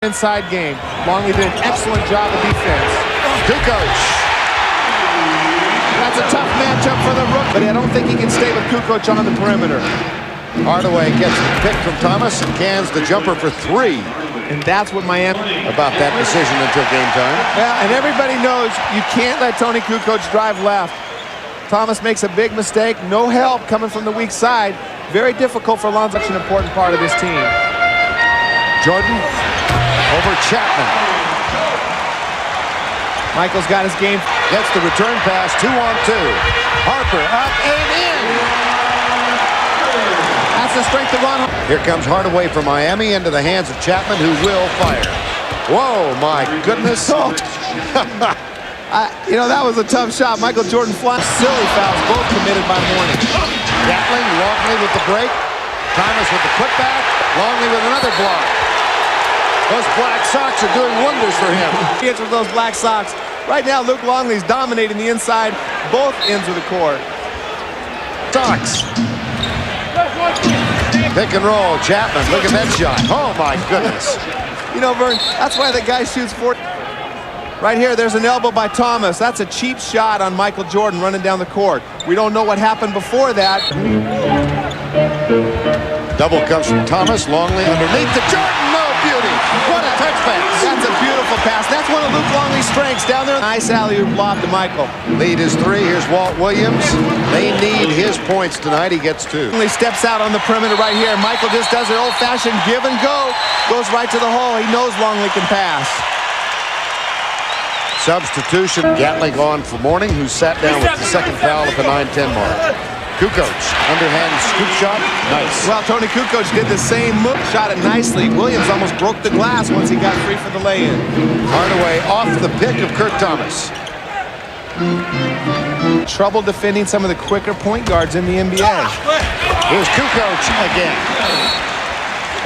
inside game. Longley did an excellent job of defense. Kukoc. That's a tough matchup for the rookie, but I don't think he can stay with Kukoc on the perimeter. Hardaway gets the pick from Thomas and cans the jumper for 3. And that's what Miami... About that decision until game time. Yeah, and everybody knows you can't let Tony Kukoc drive left. Thomas makes a big mistake. No help coming from the weak side. Very difficult for Lonzo. Such an important part of this team. Jordan over Chapman. Michael's got his game. Gets the return pass, 2-on-2. Harper up and in. That's the strength of Ron. Here comes Hardaway from Miami into the hands of Chapman, who will fire. Whoa, my goodness. Oh. You know, that was a tough shot. Michael Jordan flying. Silly fouls, both committed by Mourning. Gatling, Longley with the break. Thomas with the putback. Longley with another block. Those black socks are doing wonders for him. He hits with those black socks. Right now, Luke Longley's dominating the inside, both ends of the court. Socks. Pick and roll, Chapman. Look at that shot. Oh, my goodness. You know, Vern, that's why the guy shoots 40. Right here, there's an elbow by Thomas. That's a cheap shot on Michael Jordan running down the court. We don't know what happened before that. Double comes from Thomas. Longley underneath the Jordan. No beauty. What a touch pass. That's a beautiful pass. That's one of Luke Longley's strengths down there. Nice alley-oop lob to Michael. Lead is 3. Here's Walt Williams. They need his points tonight. He gets 2. Longley steps out on the perimeter right here. Michael just does an old-fashioned give and go. Goes right to the hole. He knows Longley can pass. Substitution. Gatling on for Mourning, who sat down with the second foul at the 9-10 mark. Kukoc, underhand scoop shot, nice. Well, Tony Kukoc did the same move, shot it nicely. Williams almost broke the glass once he got free for the lay-in. Hardaway off the pick of Kurt Thomas. Trouble defending some of the quicker point guards in the NBA. Here's Kukoc again.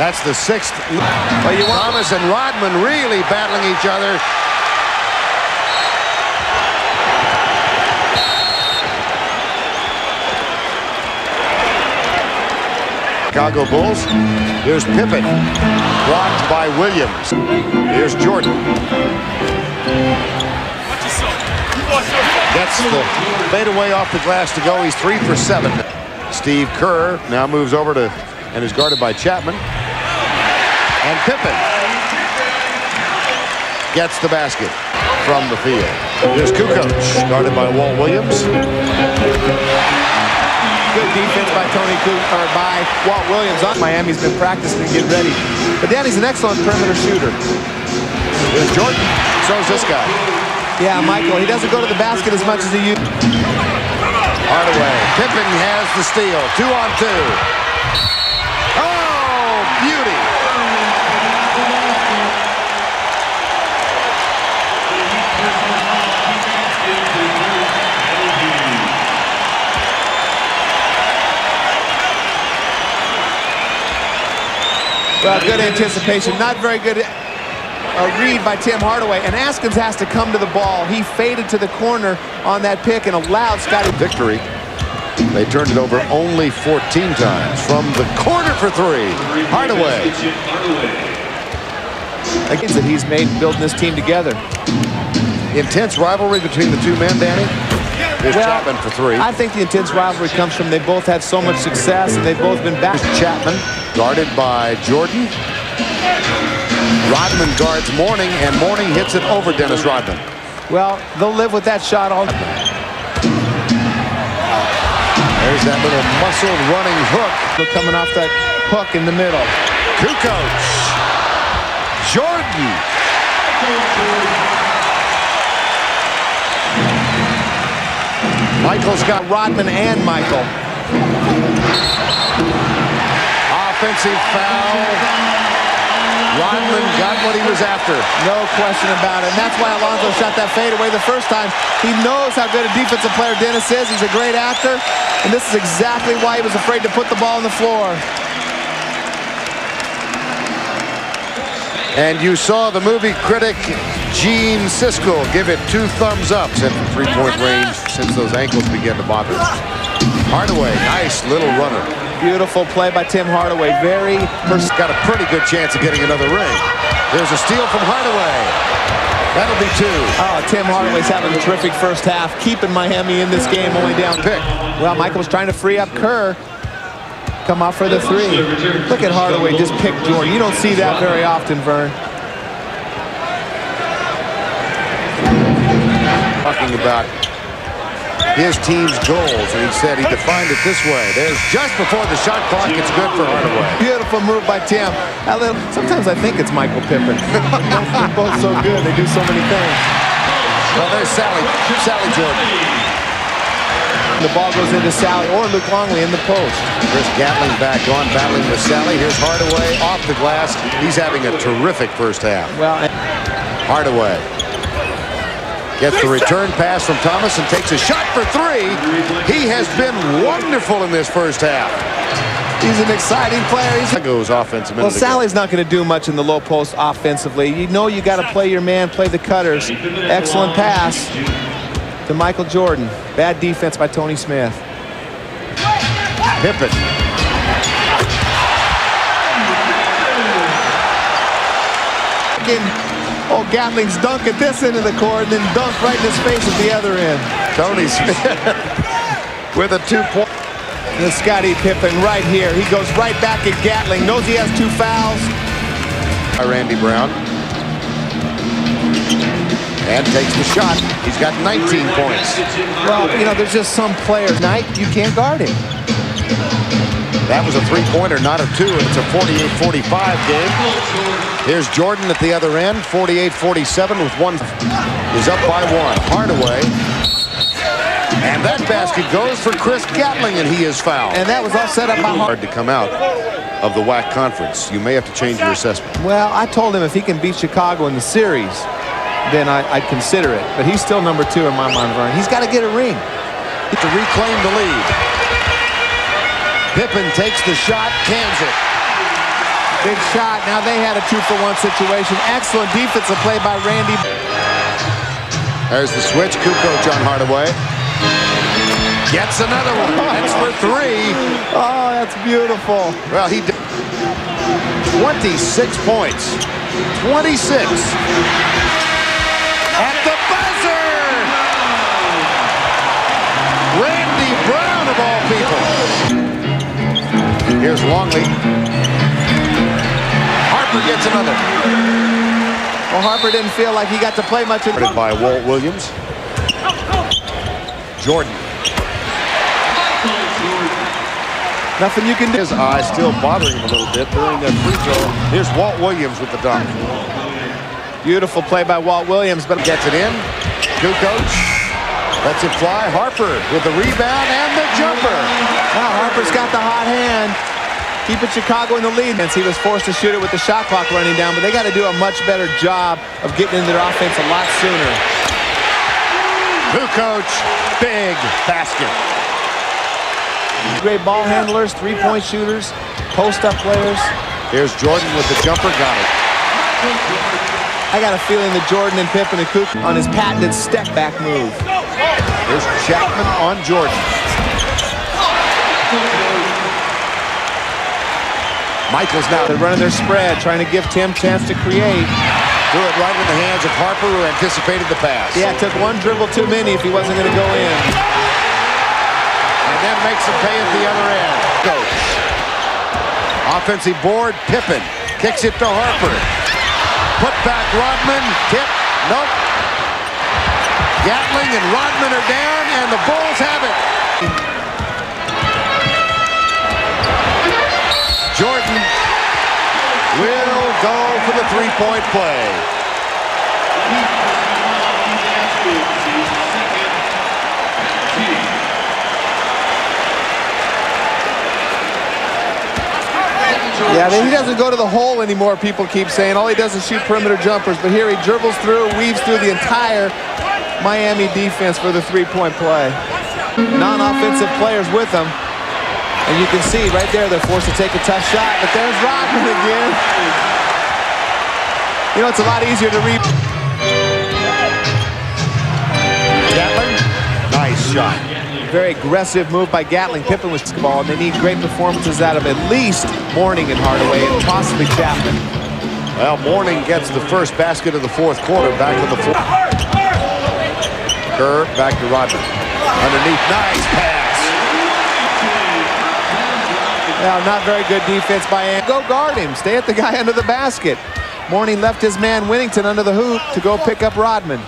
That's the 6th. Well, Thomas and Rodman really battling each other. Chicago Bulls. Here's Pippen. Blocked by Williams. Here's Jordan. Gets the fadeaway off the glass to go. He's 3 for 7. Steve Kerr now moves over to and is guarded by Chapman. And Pippen gets the basket from the field. Here's Kukoc, guarded by Walt Williams. Good defense by by Walt Williams. Miami's been practicing to get ready. But Danny's an excellent perimeter shooter. Here's Jordan. So is this guy. Yeah, Michael. He doesn't go to the basket as much as he used. Hardaway. Pippen has the steal. 2-on-2. Oh, beauty. Well, good anticipation. Not very good read by Tim Hardaway. And Askins has to come to the ball. He faded to the corner on that pick and allowed Scotty. Victory. They turned it over only 14 times. From the corner for 3. Hardaway. Again, that he's made building this team together. Intense rivalry between the two men, Danny. Here's Chapman for 3. I think the intense rivalry comes from they both had so much success and they've both been back. Here's Chapman, guarded by Jordan. Rodman guards Mourning, and Mourning hits it over Dennis Rodman. Well, they'll live with that shot all. There's that little muscled running hook. Coming off that hook in the middle. Kukoc. Jordan. Michael's got Rodman and Michael. Offensive foul. Rodman got what he was after. No question about it. And that's why Alonzo shot that fadeaway the first time. He knows how good a defensive player Dennis is. He's a great actor. And this is exactly why he was afraid to put the ball on the floor. And you saw the movie critic Gene Siskel give it 2 thumbs up at the three-point range since those ankles began to bother him. Hardaway, nice little runner. Beautiful play by Tim Hardaway. Got a pretty good chance of getting another ring. There's a steal from Hardaway. That'll be 2. Oh, Tim Hardaway's having a terrific first half, keeping Miami in this game, only down Pick. Well, Michael's trying to free up Kerr. Come out for the 3. Look at Hardaway just pick Jordan. You don't see that very often, Vern. Talking about his team's goals, and he said he defined it this way. There's just before the shot clock. It's good for Hardaway. Beautiful move by Tim. Sometimes I think it's Michael Pippen. They're both so good. They do so many things. Well, there's Sally Jordan. The ball goes into Sally or Luke Longley in the post. Chris Gatling back on, battling with Sally. Here's Hardaway off the glass. He's having a terrific first half. Well, Hardaway gets the return pass from Thomas and takes a shot for 3. He has been wonderful in this first half. he's an exciting player. Goes offensive. Well, Sally's not going to do much in the low post offensively. You know you got to play your man, play the cutters. Excellent pass to Michael Jordan. Bad defense by Tony Smith. Pippen. Oh, Gatling's dunk at this end of the court and then dunk right in his face at the other end. Tony Smith with a 2-point. And Scottie Pippen right here. He goes right back at Gatling. Knows he has 2 fouls. By Randy Brown. And takes the shot. He's got 19 points. Well, you know, there's just some players tonight you can't guard him. That was a 3-pointer, not a 2, and it's a 48-45 game. Here's Jordan at the other end, 48-47 with 1. He's up by 1. Hardaway. And that basket goes for Chris Gatling, and he is fouled. And that was all set up by Hard to come out of the WAC conference. You may have to change your assessment. Well, I told him if he can beat Chicago in the series, then I'd consider it. But he's still number 2 in my mind, Vern. He's got to get a ring. To reclaim the lead. Pippen takes the shot, cans it. Big shot. Now they had a 2-for-1 situation. Excellent defensive play by Randy. There's the switch. Kukoc on Hardaway. Gets another one. That's for 3. Oh, that's beautiful. Well, he did 26 points. 26. At the buzzer! Randy Brown, of all people. Here's Longley. Harper gets another. Well, Harper didn't feel like he got to play much. By Walt Williams. Jordan. Nothing you can do. His eye still bothering him a little bit during that free throw. Here's Walt Williams with the dunk. Beautiful play by Walt Williams, but Gets it in. Kukoc lets it fly. Harper with the rebound and the jumper. wow, Harper's got the hot hand. Keeping Chicago in the lead. He was forced to shoot it with the shot clock running down, but they got to do a much better job of getting into their offense a lot sooner. Kukoc, big basket. Great ball handlers, 3-point shooters, post-up players. Here's Jordan with the jumper. Got it. I got a feeling that Jordan and Pippen and Cook on his patented step-back move. Here's Chapman on Jordan. Michael's now. They're running their spread, trying to give Tim a chance to create. Threw it right in the hands of Harper, who anticipated the pass. Yeah, it took one dribble too many if he wasn't going to go in. And then makes him pay at the other end. Coach. Offensive board, Pippen. Kicks it to Harper. Put back Rodman. Tip. Nope. Gatling and Rodman are down, and the Bulls have it. Jordan will go for the 3-point play. Yeah, he doesn't go to the hole anymore, people keep saying. All he does is shoot perimeter jumpers. But here he dribbles through, weaves through the entire Miami defense for the 3-point play. Non-offensive players with him. And you can see right there they're forced to take a tough shot. But there's Rodman again. You know, it's a lot easier to read. Gatling, nice shot. Very aggressive move by Gatling. Pippen was the ball, and they need great performances out of at least Mourning and Hardaway and possibly Chapman. Well, Mourning gets the first basket of the fourth quarter. Back on the floor. Kerr back to Rodman. Underneath, nice pass. Now, not very good defense by Ann. Go guard him. Stay at the guy under the basket. Mourning left his man Winnington under the hoop to go pick up Rodman.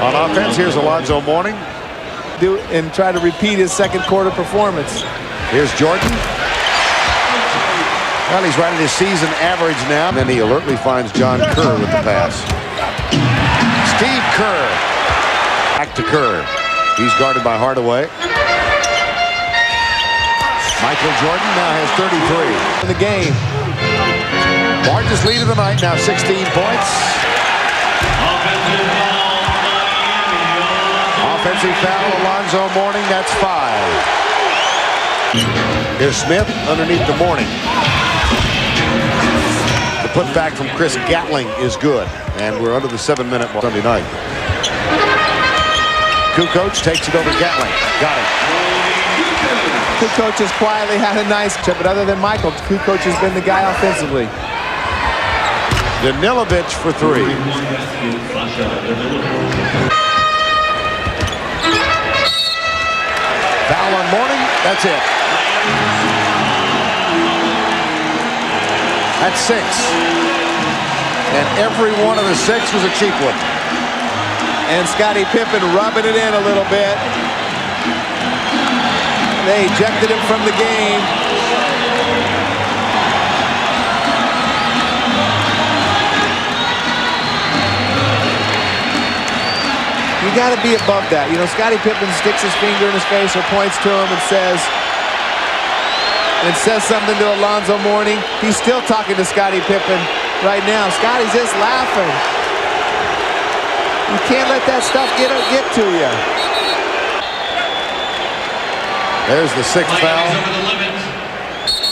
On offense, here's Alonzo Mourning. And try to repeat his second quarter performance. Here's Jordan. Well, he's right at his season average now. And then he alertly finds John Kerr with the pass. Steve Kerr. Back to Kerr. He's guarded by Hardaway. Michael Jordan now has 33. In the game. Largest lead of the night, now 16 points. Offensive foul, Alonzo Mourning, that's 5. Here's Smith underneath the Mourning. The putback from Chris Gatling is good, and we're under the 7-minute mark Sunday night. Kukoc takes it over Gatling. Got it. Kukoc has quietly had a nice trip, but other than Michael, Kukoc has been the guy offensively. Danilovic for 3. Foul on Mourning. That's it. That's 6. And every one of the 6 was a cheap one. And Scottie Pippen rubbing it in a little bit. They ejected him from the game. You got to be above that. You know, Scottie Pippen sticks his finger in his face or points to him and says something to Alonzo Mourning. He's still talking to Scottie Pippen right now. Scottie's just laughing. You can't let that stuff get to you. There's the 6th foul.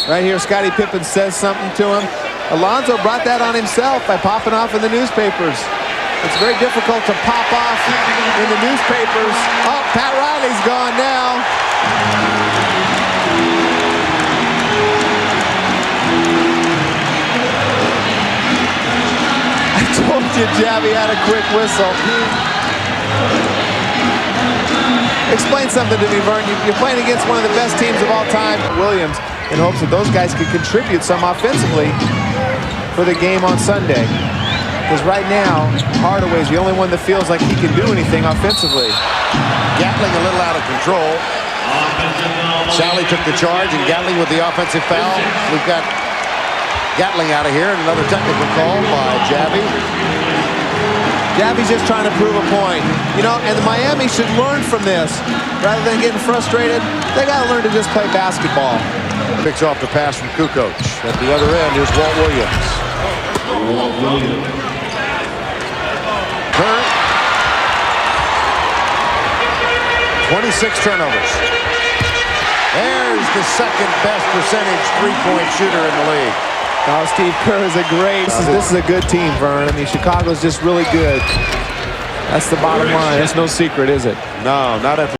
Right here, Scottie Pippen says something to him. Alonzo brought that on himself by popping off in the newspapers. It's very difficult to pop off in the newspapers. Oh, Pat Riley's gone now. I told you Javi had a quick whistle. Explain something to me, Vern. You're playing against one of the best teams of all time, Williams, in hopes that those guys could contribute some offensively for the game on Sunday. Because right now, Hardaway's the only one that feels like he can do anything offensively. Gatling a little out of control. Sally took the charge, and Gatling with the offensive foul. We've got Gatling out of here, and another technical call by Javi. Javi's just trying to prove a point. You know, and the Miami should learn from this. Rather than getting frustrated, they got to learn to just play basketball. Picks off the pass from Kukoc. At the other end, here's Walt Williams. Kerr. 26 turnovers. There's the second best percentage three-point shooter in the league. Oh, Steve Kerr is a great. This is a good team, Vern. I mean, Chicago's just really good. That's the bottom line. That's no secret, is it? No, not after.